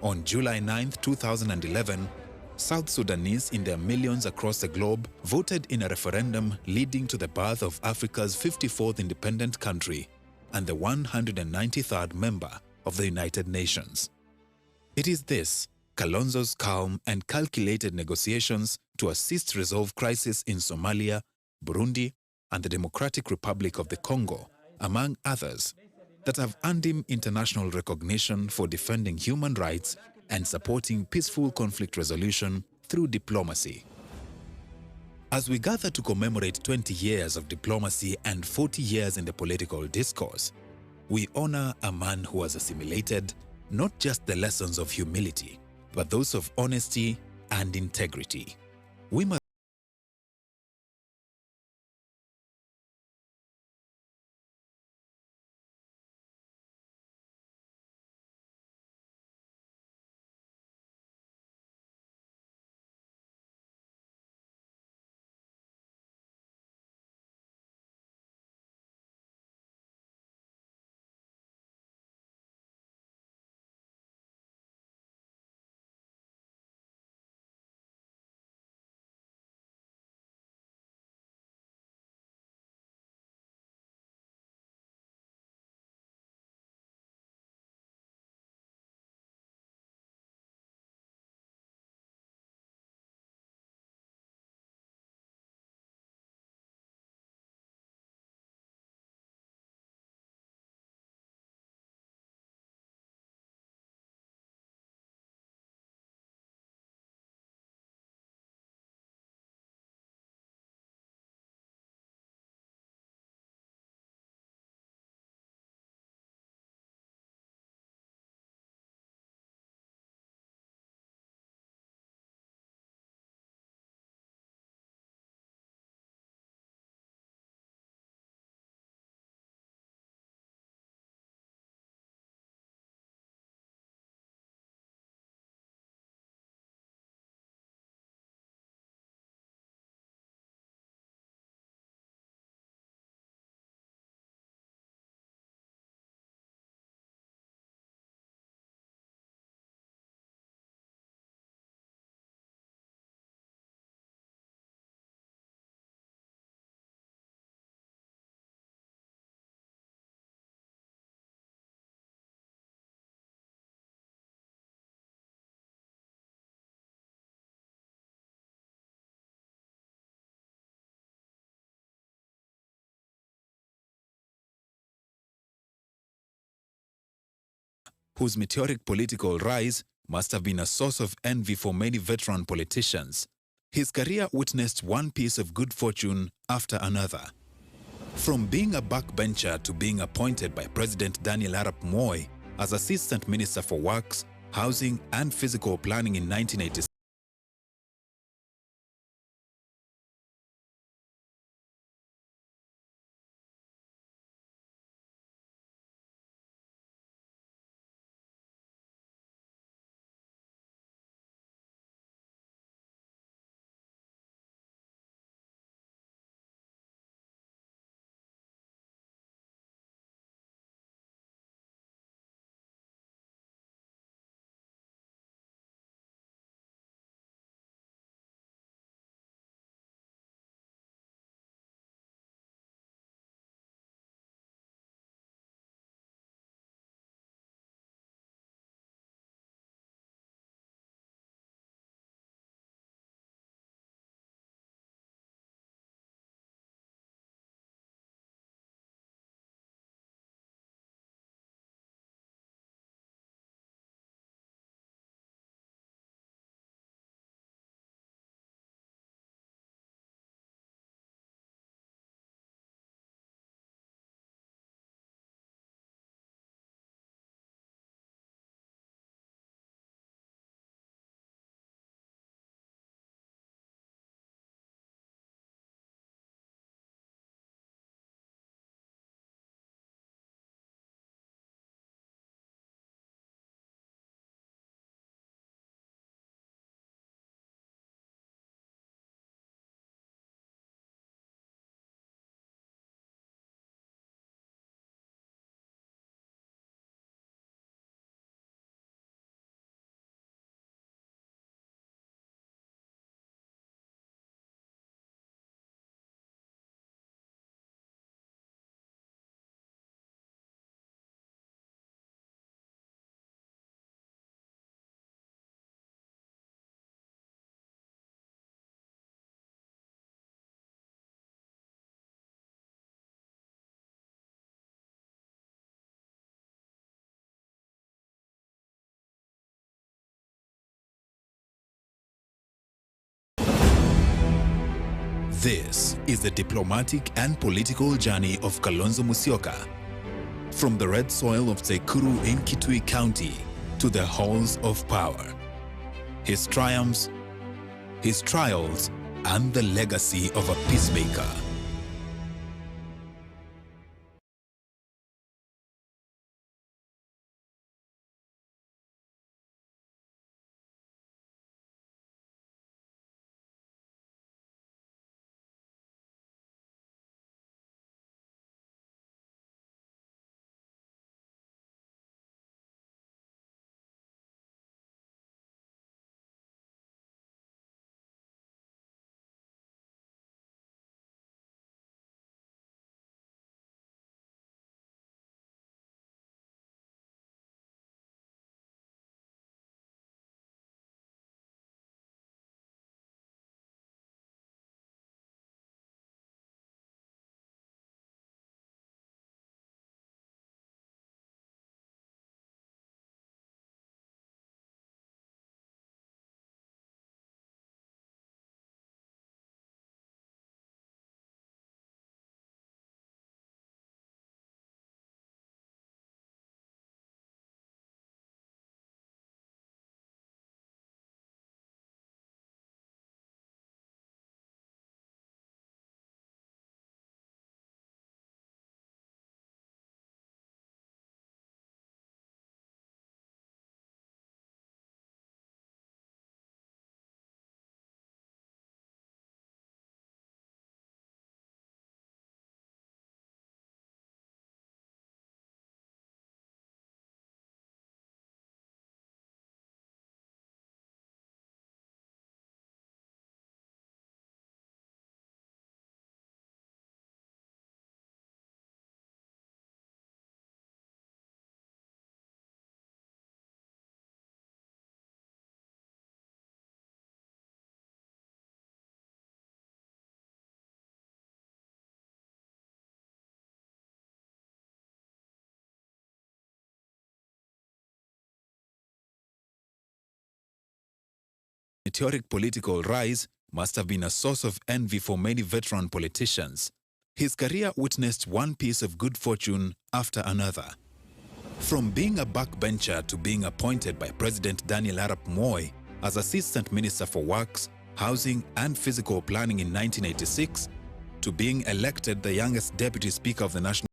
On July 9, 2011, South Sudanese in their millions across the globe voted in a referendum leading to the birth of Africa's 54th independent country and the 193rd member of the United Nations. It is this, Kalonzo's calm and calculated negotiations to assist resolve crisis in Somalia, Burundi, and the Democratic Republic of the Congo, among others, that have earned him international recognition for defending human rights and supporting peaceful conflict resolution through diplomacy. As we gather to commemorate 20 years of diplomacy and 40 years in the political discourse, we honor a man who has assimilated not just the lessons of humility, but those of honesty and integrity. We must whose meteoric political rise must have been a source of envy for many veteran politicians. His career witnessed one piece of good fortune after another. From being a backbencher to being appointed by President Daniel Arap Moi as Assistant Minister for Works, Housing and Physical Planning in 1986, This is the diplomatic and political journey of Kalonzo Musyoka. From the red soil of Tsekuru in Kitui County to the halls of power. His triumphs, his trials, and the legacy of a peacemaker. Meteoric political rise must have been a source of envy for many veteran politicians. His career witnessed one piece of good fortune after another. From being a backbencher to being appointed by President Daniel Arap Moi as Assistant Minister for Works, Housing and Physical Planning in 1986, to being elected the youngest Deputy Speaker of the National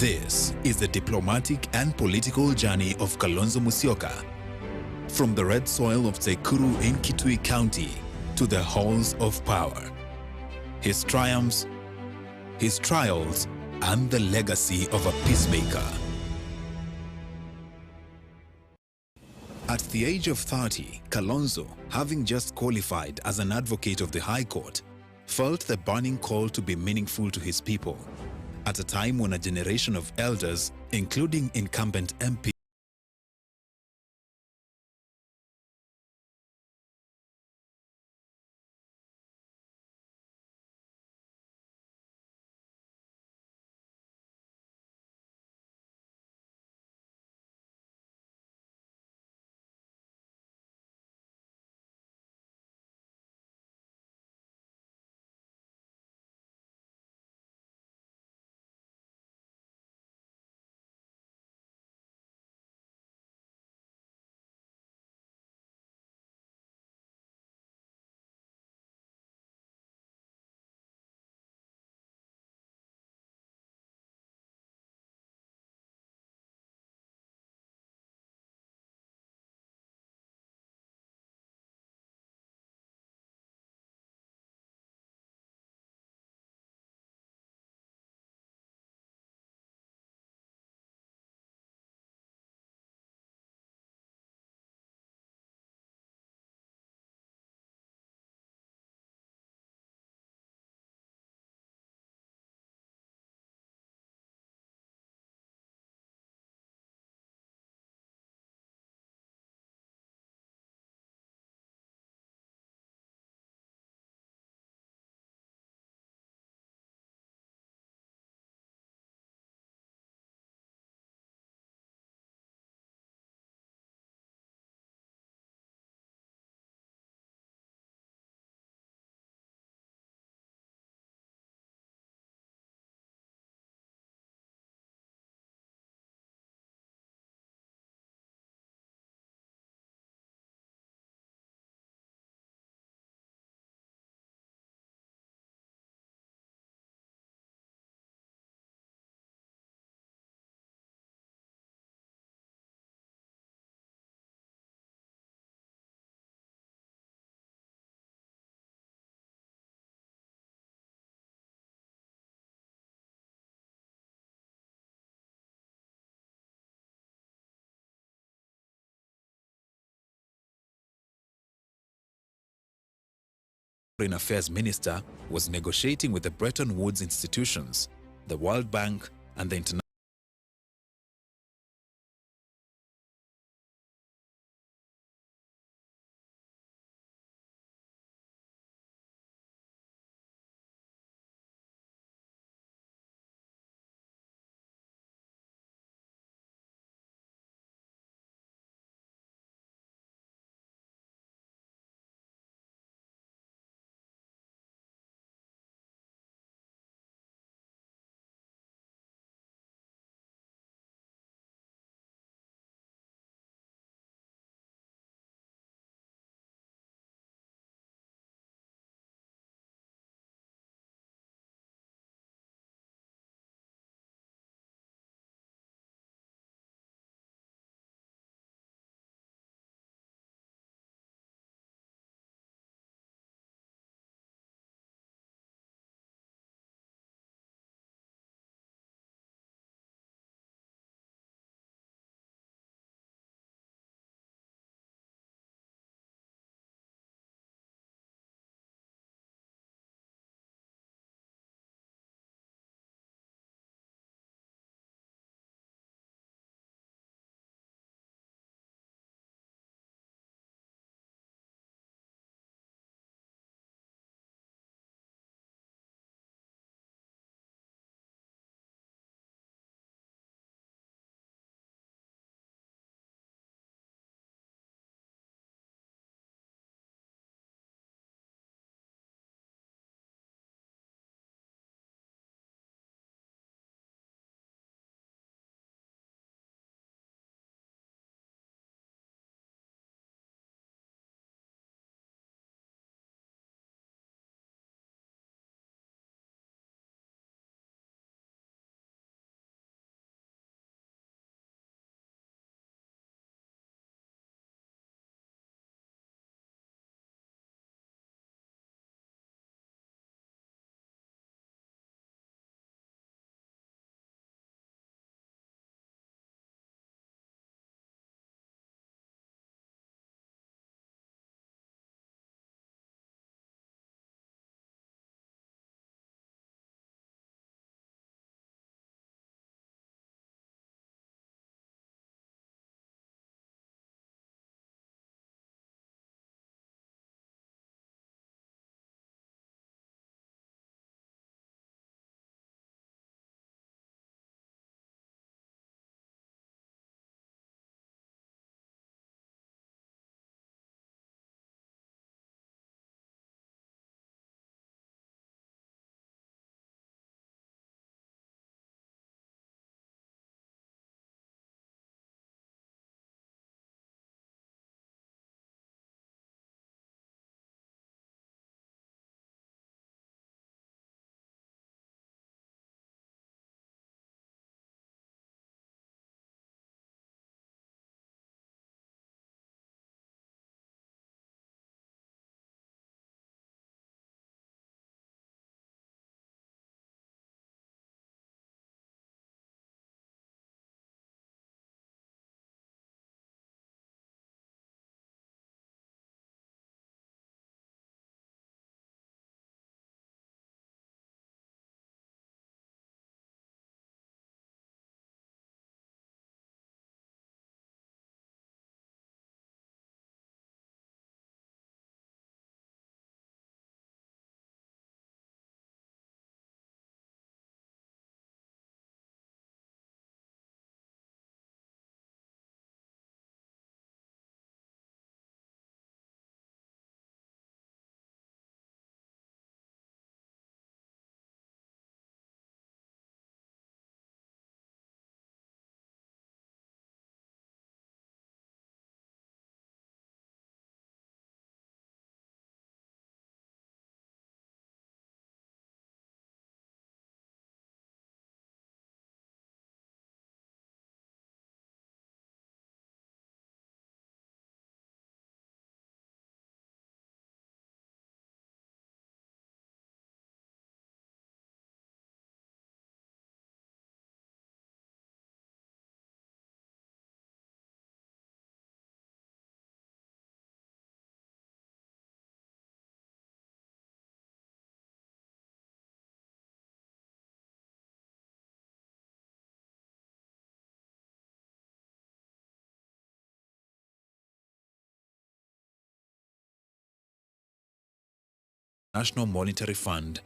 This is the diplomatic and political journey of Kalonzo Musyoka. From the red soil of Tsekuru in Kitui County to the halls of power. His triumphs, his trials, and the legacy of a peacemaker. At the age of 30, Kalonzo, having just qualified as an advocate of the High Court, felt the burning call to be meaningful to his people, at a time when a generation of elders, including incumbent MP Foreign Affairs Minister was negotiating with the Bretton Woods institutions, the World Bank, and the International National Monetary Fund,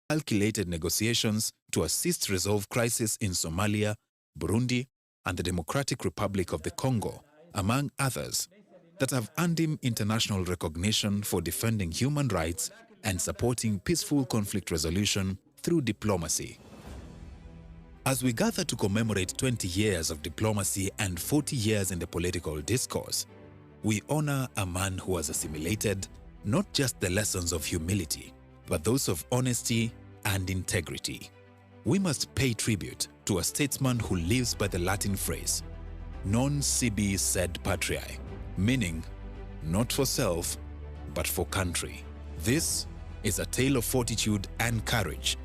calculated negotiations to assist resolve crisis in Somalia, Burundi, and the Democratic Republic of the Congo, among others, that have earned him international recognition for defending human rights and supporting peaceful conflict resolution through diplomacy. As we gather to commemorate 20 years of diplomacy and 40 years in the political discourse, we honor a man who has assimilated not just the lessons of humility, but those of honesty and integrity. We must pay tribute to a statesman who lives by the Latin phrase, non sibi sed patriae, meaning not for self, but for country. This is a tale of fortitude and courage